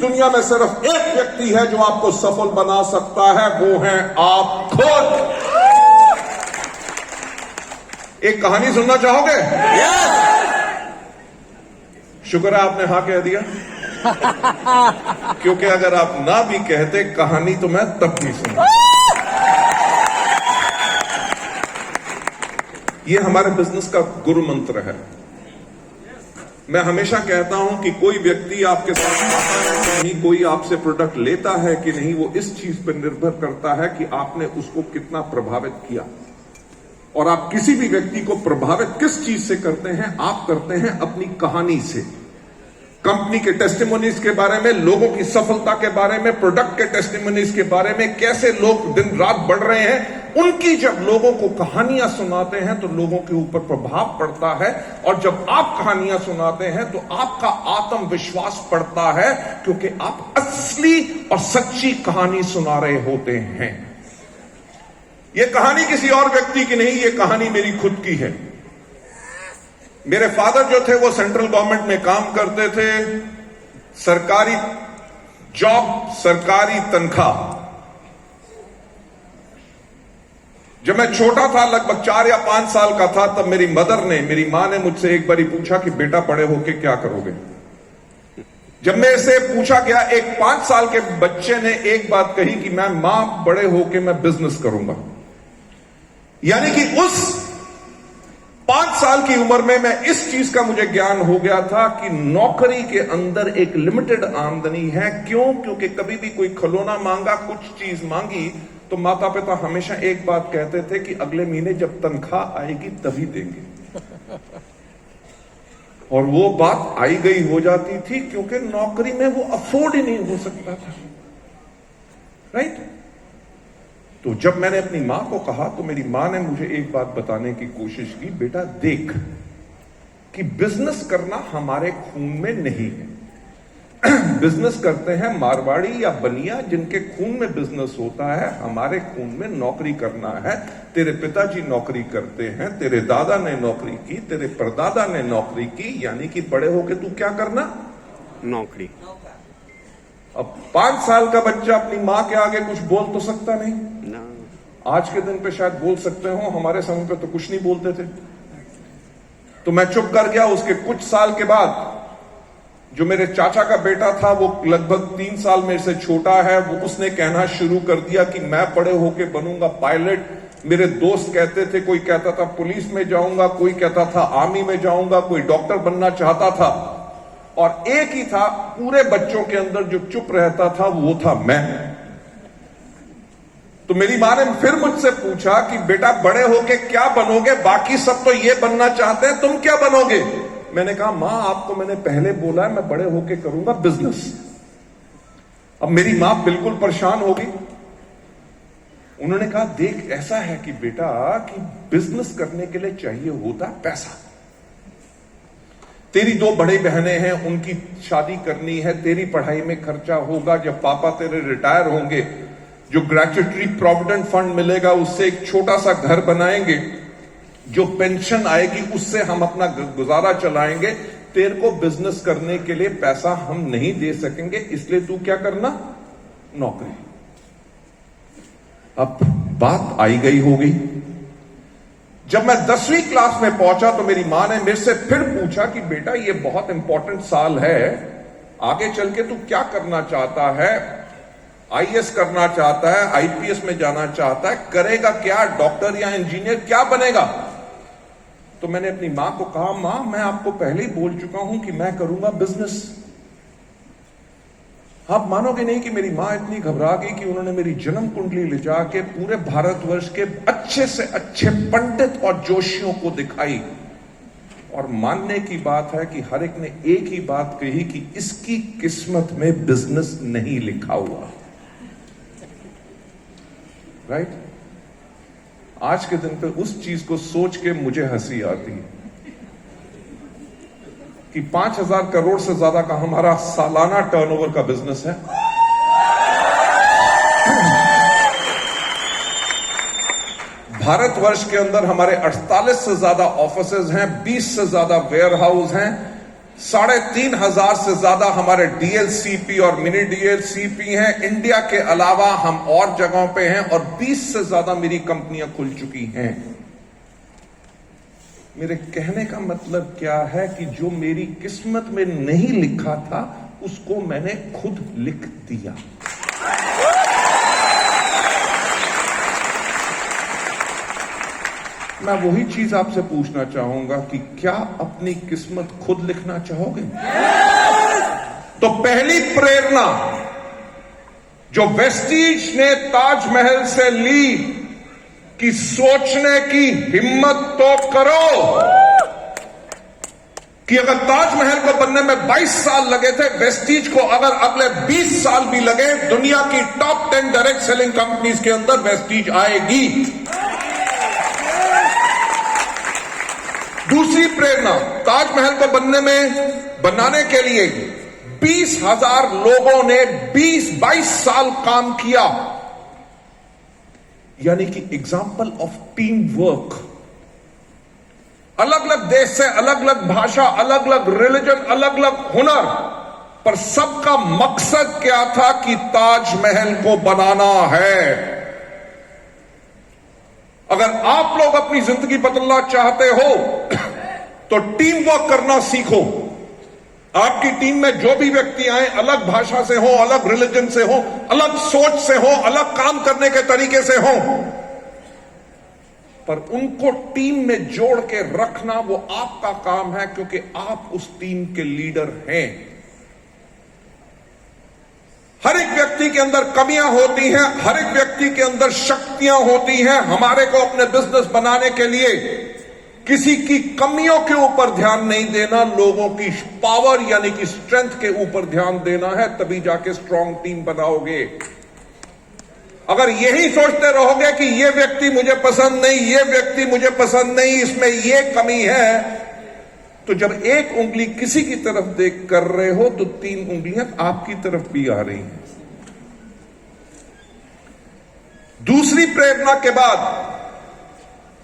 दुनिया में सिर्फ एक व्यक्ति है जो आपको सफल बना सकता है, वो है आप खुद। एक कहानी सुनना चाहोगे? शुक्र है आपने हां कह दिया, क्योंकि अगर आप ना भी कहते कहानी तो मैं तब भी सुनता। ये हमारे बिजनेस का गुरु मंत्र है। मैं हमेशा कहता हूं कि कोई व्यक्ति आपके साथ आता है कि नहीं, कोई आपसे प्रोडक्ट लेता है कि नहीं, वो इस चीज पर निर्भर करता है कि आपने उसको कितना प्रभावित किया। और आप किसी भी व्यक्ति को प्रभावित किस चीज से करते हैं? आप करते हैं अपनी कहानी से, कंपनी के टेस्टिमोनीज के बारे में, लोगों की सफलता के बारे में, प्रोडक्ट के टेस्टिमोनीज के बारे में, कैसे लोग दिन रात बढ़ रहे हैं, उनकी जब लोगों को कहानियां सुनाते हैं तो लोगों के ऊपर प्रभाव पड़ता है। और जब आप कहानियां सुनाते हैं तो आपका आत्मविश्वास बढ़ता है, क्योंकि आप असली और सच्ची कहानी सुना रहे होते हैं। यह कहानी किसी और व्यक्ति की नहीं, यह कहानी मेरी खुद की है। मेरे फादर जो थे वो सेंट्रल गवर्नमेंट में काम करते थे, सरकारी जॉब, सरकारी तनख्वाह। जब मैं छोटा था, लगभग 4 या 5 साल का था, तब मेरी मां ने मुझसे एक बारी पूछा कि बेटा बड़े होके क्या करोगे। जब मैं इसे पूछा गया, एक 5 साल के बच्चे ने एक बात कही कि मैं मां बड़े होके मैं बिजनेस करूंगा। यानी कि उस 5 साल की उम्र में मैं इस चीज का मुझे ज्ञान हो गया था कि नौकरी के अंदर एक लिमिटेड आमदनी है। क्यों? क्योंकि कभी भी कोई खिलौना मांगा, कुछ चीज मांगी, तो माता पिता हमेशा एक बात कहते थे कि अगले महीने जब तनख्वाह आएगी तभी देंगे। और वो बात आई गई हो जाती थी, क्योंकि नौकरी में वो अफोर्ड ही नहीं हो सकता था। राइट? तो जब मैंने अपनी मां को कहा तो मेरी मां ने मुझे एक बात बताने की कोशिश की, बेटा देख कि बिजनेस करना हमारे खून में नहीं है। बिजनेस करते हैं मारवाड़ी या बनिया, जिनके खून में बिजनेस होता है। हमारे खून में नौकरी करना है। तेरे पिताजी नौकरी करते हैं, तेरे दादा ने नौकरी की, तेरे परदादा ने नौकरी की, यानी कि बड़े होके तू क्या करना? नौकरी। अब 5 साल का बच्चा अपनी मां के आगे कुछ बोल तो सकता नहीं ना। आज के दिन पे शायद बोल सकते हो, हमारे समय पे तो कुछ नहीं बोलते थे। तो मैं चुप कर गया। उसके कुछ साल के बाद जो मेरे चाचा का बेटा था, वो लगभग 3 साल मेरे से छोटा है, उसने कहना शुरू कर दिया कि मैं बड़े होके बनूंगा पायलट। मेरे दोस्त कहते थे, कोई कहता था पुलिस में जाऊंगा, कोई कहता था आर्मी में जाऊंगा, कोई डॉक्टर बनना चाहता था। और एक ही था पूरे बच्चों के अंदर जो चुप रहता था, वो था मैं। तो मेरी मां ने फिर मुझसे पूछा कि बेटा बड़े होके क्या बनोगे? बाकी सब तो ये बनना चाहते हैं, तुम क्या बनोगे? मैंने कहा मां, आपको मैंने पहले बोला है मैं बड़े होके करूंगा बिजनेस। अब मेरी मां बिल्कुल परेशान हो गई। उन्होंने कहा देख, ऐसा है कि बेटा कि बिजनेस करने के लिए चाहिए होता पैसा। तेरी 2 बड़ी बहनें हैं, उनकी शादी करनी है, तेरी पढ़ाई में खर्चा होगा। जब पापा तेरे रिटायर होंगे, जो ग्रेच्युटी प्रोविडेंट फंड मिलेगा उससे एक छोटा सा घर बनाएंगे, जो पेंशन आएगी उससे हम अपना गुजारा चलाएंगे। तेरे को बिजनेस करने के लिए पैसा हम नहीं दे सकेंगे, इसलिए तू क्या करना? नौकरी। अब बात आई गई हो गई। जब मैं 10वीं क्लास में पहुंचा तो मेरी मां ने मेरे से फिर पूछा कि बेटा ये बहुत इंपॉर्टेंट साल है, आगे चल के तू क्या करना चाहता है? आईएएस करना चाहता है, आईपीएस में जाना चाहता है, करेगा क्या? डॉक्टर या इंजीनियर क्या बनेगा? तो मैंने अपनी मां को कहा, मां मैं आपको पहले ही बोल चुका हूं कि मैं करूंगा बिजनेस। आप मानोगे नहीं कि मेरी मां इतनी घबरा गई कि उन्होंने मेरी जन्म कुंडली ले जाके पूरे भारतवर्ष के अच्छे से अच्छे पंडित और जोशियों को दिखाई। और मानने की बात है कि हर एक ने एक ही बात कही कि इसकी किस्मत में बिजनेस नहीं लिखा हुआ। राइट? आज के दिन पे उस चीज को सोच के मुझे हंसी आती है कि 5,000 करोड़ से ज्यादा का हमारा सालाना टर्नओवर का बिजनेस है। भारतवर्ष के अंदर हमारे 48 से ज्यादा ऑफिसेज हैं, 20 से ज्यादा वेयर हाउस हैं, 3,500 से ज्यादा हमारे डीएलसीपी और मिनी डीएलसीपी हैं। इंडिया के अलावा हम और जगहों पे हैं और 20 से ज्यादा मेरी कंपनियां खुल चुकी हैं। मेरे कहने का मतलब क्या है कि जो मेरी किस्मत में नहीं लिखा था उसको मैंने खुद लिख दिया। मैं वही चीज आपसे पूछना चाहूंगा कि क्या अपनी किस्मत खुद लिखना चाहोगे? तो पहली प्रेरणा जो वेस्टीज ने ताजमहल से ली कि सोचने की हिम्मत तो करो कि अगर ताजमहल को बनने में 22 साल लगे थे, वेस्टीज को अगर अगले 20 साल भी लगे, दुनिया की टॉप 10 डायरेक्ट सेलिंग कंपनीज के अंदर वेस्टीज आएगी। दूसरी प्रेरणा, ताजमहल को बनाने के लिए 20,000 लोगों ने 20-22 साल काम किया, यानी कि एग्जाम्पल ऑफ टीम वर्क। अलग अलग देश से, अलग अलग भाषा, अलग अलग रिलीजन, अलग अलग हुनर, पर सबका मकसद क्या था कि ताजमहल को बनाना है। अगर आप लोग अपनी जिंदगी बदलना चाहते हो तो टीम वर्क करना सीखो। आपकी टीम में जो भी व्यक्ति आए, अलग भाषा से हो, अलग रिलीजन से हो, अलग सोच से हो, अलग काम करने के तरीके से हो, पर उनको टीम में जोड़ के रखना वो आपका काम है, क्योंकि आप उस टीम के लीडर हैं। हर एक व्यक्ति के अंदर कमियां होती हैं, हर एक व्यक्ति के अंदर शक्तियां होती हैं। हमारे को अपने बिजनेस बनाने के लिए किसी की कमियों के ऊपर ध्यान नहीं देना, लोगों की पावर यानी कि स्ट्रेंथ के ऊपर ध्यान देना है, तभी जाके स्ट्रांग टीम बनाओगे। अगर यही सोचते रहोगे कि ये व्यक्ति मुझे पसंद नहीं, ये व्यक्ति मुझे पसंद नहीं, इसमें ये कमी है, तो जब एक उंगली किसी की तरफ देख कर रहे हो तो 3 उंगलियां आपकी तरफ भी आ रही हैं। दूसरी प्रेरणा के बाद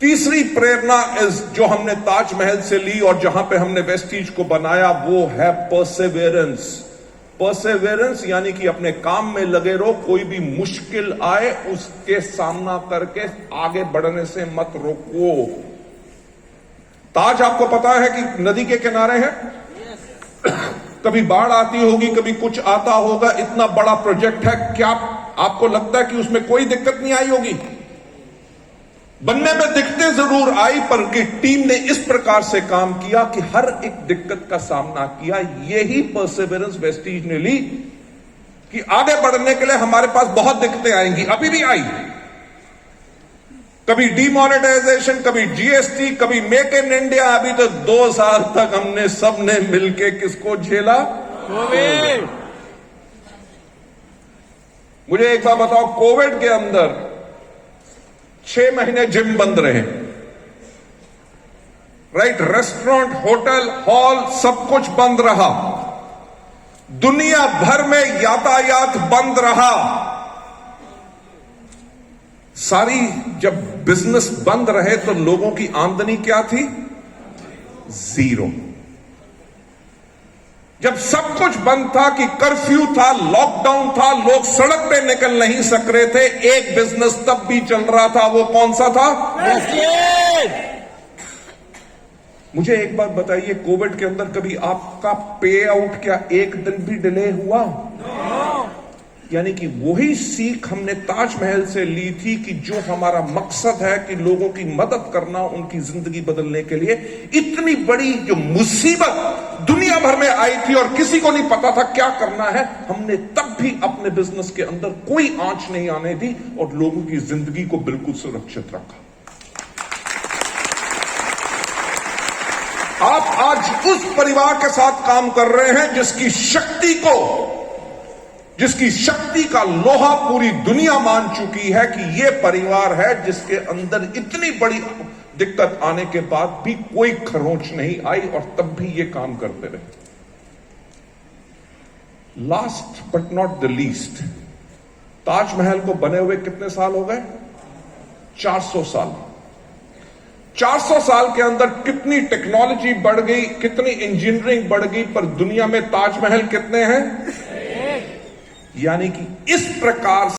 तीसरी प्रेरणा जो हमने ताजमहल से ली और जहां पे हमने वेस्टीज को बनाया, वो है परसेवेरेंस। परसेवेरेंस यानी कि अपने काम में लगे रहो, कोई भी मुश्किल आए उसके सामना करके आगे बढ़ने से मत रोको। ताज आपको पता है कि नदी के किनारे है, कभी बाढ़ आती होगी, कभी कुछ आता होगा। इतना बड़ा प्रोजेक्ट है, क्या आपको लगता है कि उसमें कोई दिक्कत नहीं आई होगी? बनने में दिक्कतें जरूर आई, पर कि टीम ने इस प्रकार से काम किया कि हर एक दिक्कत का सामना किया। यही परसेवेरेंस वेस्टीज ने ली कि आगे बढ़ने के लिए हमारे पास बहुत दिक्कतें आएंगी, अभी भी आई। कभी डीमोनेटाइजेशन, कभी जीएसटी, कभी मेक इन इंडिया। अभी तो 2 साल तक हमने सबने मिलके किसको झेला? कोविड। मुझे एक बात बताओ, कोविड के अंदर 6 महीने जिम बंद रहे, राइट? रेस्टोरेंट, होटल, हॉल सब कुछ बंद रहा। दुनिया भर में यातायात बंद रहा। सारी जब बिजनेस बंद रहे तो लोगों की आमदनी क्या थी? 0। जब सब कुछ बंद था, कि कर्फ्यू था, लॉकडाउन था, लोग सड़क पे निकल नहीं सक रहे थे, एक बिजनेस तब भी चल रहा था। वो कौन सा था? मुझे एक बात बताइए, कोविड के अंदर कभी आपका पे आउट क्या एक दिन भी डिले हुआ? यानी कि वही सीख हमने ताजमहल से ली थी कि जो हमारा मकसद है कि लोगों की मदद करना, उनकी जिंदगी बदलने के लिए, इतनी बड़ी जो मुसीबत दुनिया भर में आई थी और किसी को नहीं पता था क्या करना है, हमने तब भी अपने बिजनेस के अंदर कोई आंच नहीं आने दी और लोगों की जिंदगी को बिल्कुल सुरक्षित रखा। आप आज उस परिवार के साथ काम कर रहे हैं जिसकी शक्ति का लोहा पूरी दुनिया मान चुकी है कि यह परिवार है जिसके अंदर इतनी बड़ी दिक्कत आने के बाद भी कोई खरोंच नहीं आई और तब भी ये काम करते रहे। Last but not the least, Taj Mahal को बने हुए कितने साल हो गए? 400 साल। 400 साल के अंदर कितनी टेक्नोलॉजी बढ़ गई, कितनी इंजीनियरिंग बढ़ गई, पर दुनिया में ताजमहल कितने हैं? यानी कि इस प्रकार